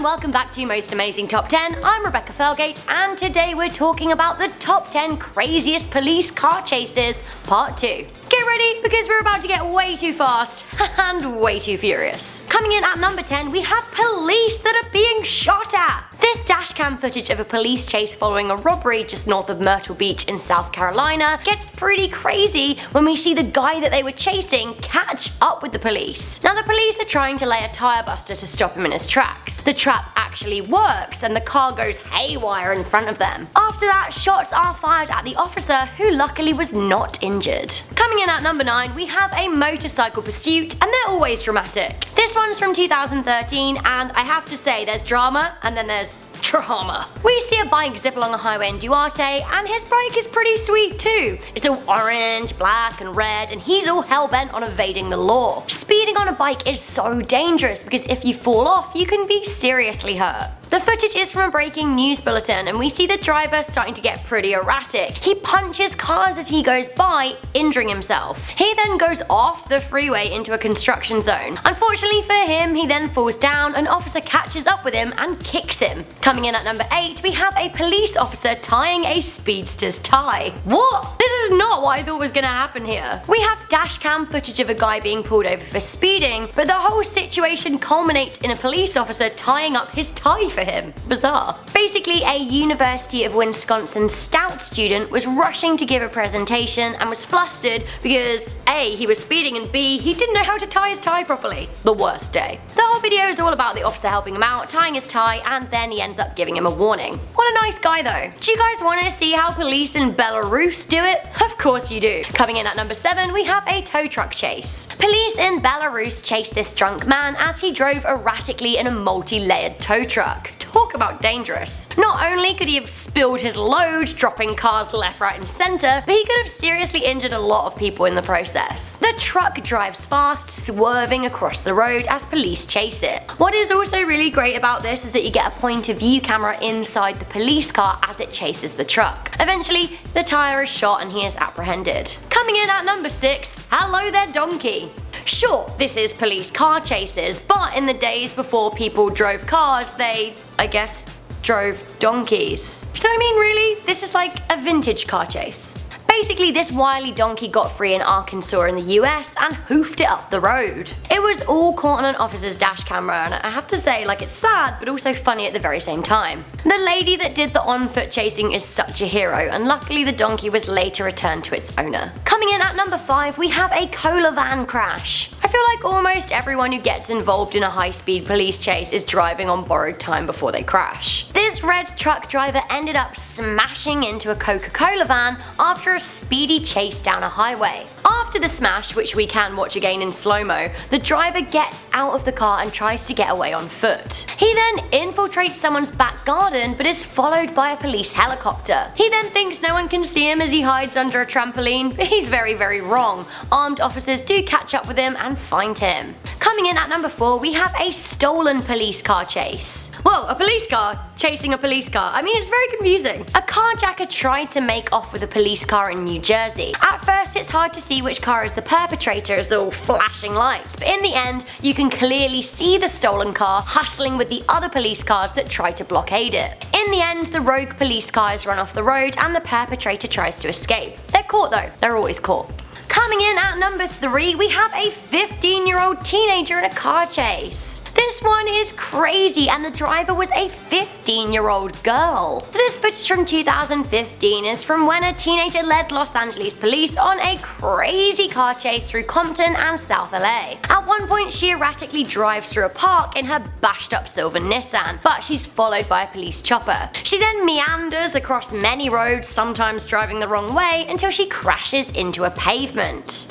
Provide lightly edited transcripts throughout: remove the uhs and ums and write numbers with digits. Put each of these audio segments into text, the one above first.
and welcome back to Most Amazing Top 10. I'm Rebecca Felgate, and today we're talking about the top 10 craziest police car chases, part 2. Get ready, because we're about to get way too fast and way too furious. Coming in at number 10, we have police that are being shot at. This dashcam footage of a police chase following a robbery just north of Myrtle Beach in South Carolina gets pretty crazy when we see the guy that they were chasing catch up with the police. Now the police are trying to lay a tire buster to stop him in his tracks. The trap actually works and the car goes haywire in front of them. After that, shots are fired at the officer, who luckily was not injured. Coming in at number 9, we have a motorcycle pursuit, and they're always dramatic. This one's from 2013, and I have to say there's drama and then there's drama. We see a bike zip along a highway in Duarte, and his bike is pretty sweet too. It's all orange, black and red, and he's all hell-bent on evading the law. Speeding on a bike is so dangerous because if you fall off, you can be seriously hurt. The footage is from a breaking news bulletin, and we see the driver starting to get pretty erratic. He punches cars as he goes by, injuring himself. He then goes off the freeway into a construction zone. Unfortunately for him, he then falls down. An officer catches up with him and kicks him. Coming in at number 8, we have a police officer tying a speedster's tie. What? This is not what I thought was gonna happen here. We have dashcam footage of a guy being pulled over for speeding, but the whole situation culminates in a police officer tying up his tie for him. Bizarre. Basically, a University of Wisconsin Stout student was rushing to give a presentation and was flustered because A, he was speeding, and B, he didn't know how to tie his tie properly. The worst day. The whole video is all about the officer helping him out, tying his tie, and then he ends up giving him a warning. What a nice guy though. Do you guys want to see how police in Belarus do it? Of course you do. Coming in at number 7, we have a tow truck chase. Police in Belarus chased this drunk man as he drove erratically in a multi-layered tow truck. Talk about dangerous. Not only could he have spilled his load, dropping cars left, right and center, but he could have seriously injured a lot of people in the process. The truck drives fast, swerving across the road as police chase it. What is also really great about this is that you get a point of view camera inside the police car as it chases the truck. Eventually, the tire is shot and he is apprehended. Coming in at number 6, hello there donkey. Sure, this is police car chases, but in the days before people drove cars, they, I guess, drove donkeys. So I mean really, this is like a vintage car chase. Basically, this wily donkey got free in Arkansas in the US and hoofed it up the road. It was all caught on an officer's dash camera, and I have to say, like, it's sad but also funny at the very same time. The lady that did the on-foot chasing is such a hero, and luckily the donkey was later returned to its owner. Coming in at number 5, we have a cola van crash. I feel like almost everyone who gets involved in a high-speed police chase is driving on borrowed time before they crash. This red truck driver ended up smashing into a Coca-Cola van after a speedy chase down a highway. After the smash, which we can watch again in slow-mo, the driver gets out of the car and tries to get away on foot. He then infiltrates someone's back garden but is followed by a police helicopter. He then thinks no one can see him as he hides under a trampoline, but he's very, very wrong. Armed officers do catch up with him and find him. Coming in at number 4, we have a stolen police car chase. Whoa, a police car chasing a police car. I mean, it's very confusing. A carjacker tried to make off with a police car in New Jersey. At first, it's hard to see which car is the perpetrator as they're all flashing lights, but in the end, you can clearly see the stolen car hustling with the other police cars that try to blockade it. In the end, the rogue police car is run off the road and the perpetrator tries to escape. They're caught though. They're always caught. Coming in at number 3, we have a 15-year-old teenager in a car chase. This one is crazy, and the driver was a 15-year-old girl. This footage from 2015 is from when a teenager led Los Angeles police on a crazy car chase through Compton and South LA. At one point, she erratically drives through a park in her bashed up silver Nissan, but she's followed by a police chopper. She then meanders across many roads, sometimes driving the wrong way, until she crashes into a pavement.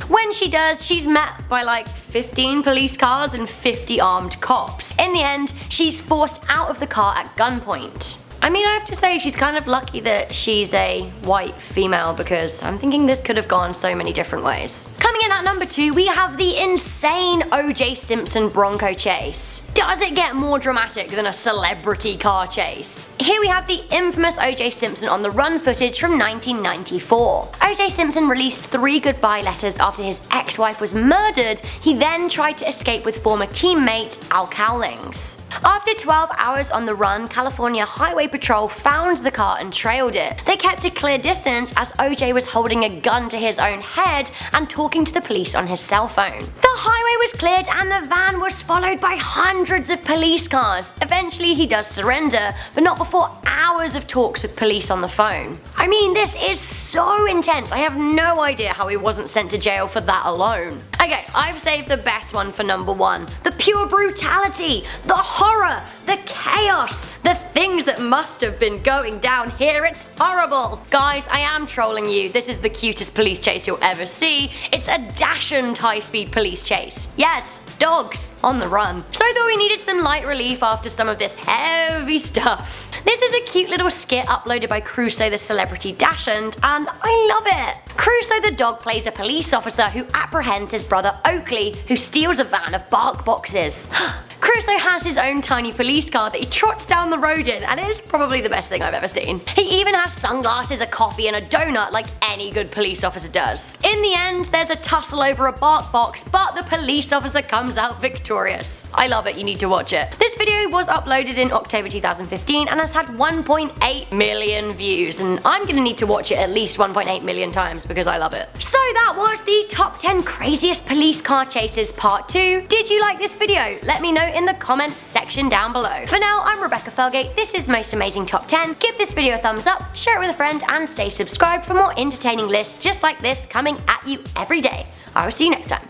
When she does, she's met by like 15 police cars and 50 armed cops. In the end, she's forced out of the car at gunpoint. I mean, I have to say she's kind of lucky that she's a white female because I'm thinking this could have gone so many different ways. Coming in at number 2, we have the insane O.J. Simpson Bronco chase. Does it get more dramatic than a celebrity car chase? Here we have the infamous O.J. Simpson on the run footage from 1994. O.J. Simpson released 3 goodbye letters after his ex-wife was murdered. He then tried to escape with former teammate Al Collens. After 12 hours on the run, California Highway Patrol found the car and trailed it. They kept a clear distance as O.J. was holding a gun to his own head and talking to the police on his cell phone. The highway was cleared and the van was followed by hundreds of police cars. Eventually he does surrender, but not before hours of talks with police on the phone. I mean, this is so intense. I have no idea how he wasn't sent to jail for that alone. Okay, I've saved the best one for number 1. The pure brutality, the horror, the chaos, the things that must have been going down here. It's horrible. Guys, I am trolling you. This is the cutest police chase you'll ever see. It's a dashing high-speed police chase. Yes, dogs on the run. So I thought we needed some light relief after some of this heavy stuff. This is a cute little skit uploaded by Crusoe the Celebrity Dachshund, and I love it. Crusoe the dog plays a police officer who apprehends his brother Oakley, who steals a van of bark boxes. Crusoe has his own tiny police car that he trots down the road in, and it is probably the best thing I've ever seen. He even has sunglasses, a coffee, and a donut like any good police officer does. In the end, there's a tussle over a bark box, but the police officer comes out victorious. I love it, you need to watch it. This video was uploaded in October 2015 and has had 1.8 million views, and I'm gonna need to watch it at least 1.8 million times because I love it. So that was the top 10 craziest police car chases part 2. Did you like this video? Let me know in the comments section down below. For now, I'm Rebecca Felgate, this is Most Amazing Top 10. Give this video a thumbs up, share it with a friend, and stay subscribed for more entertaining lists just like this coming at you every day. I will see you next time.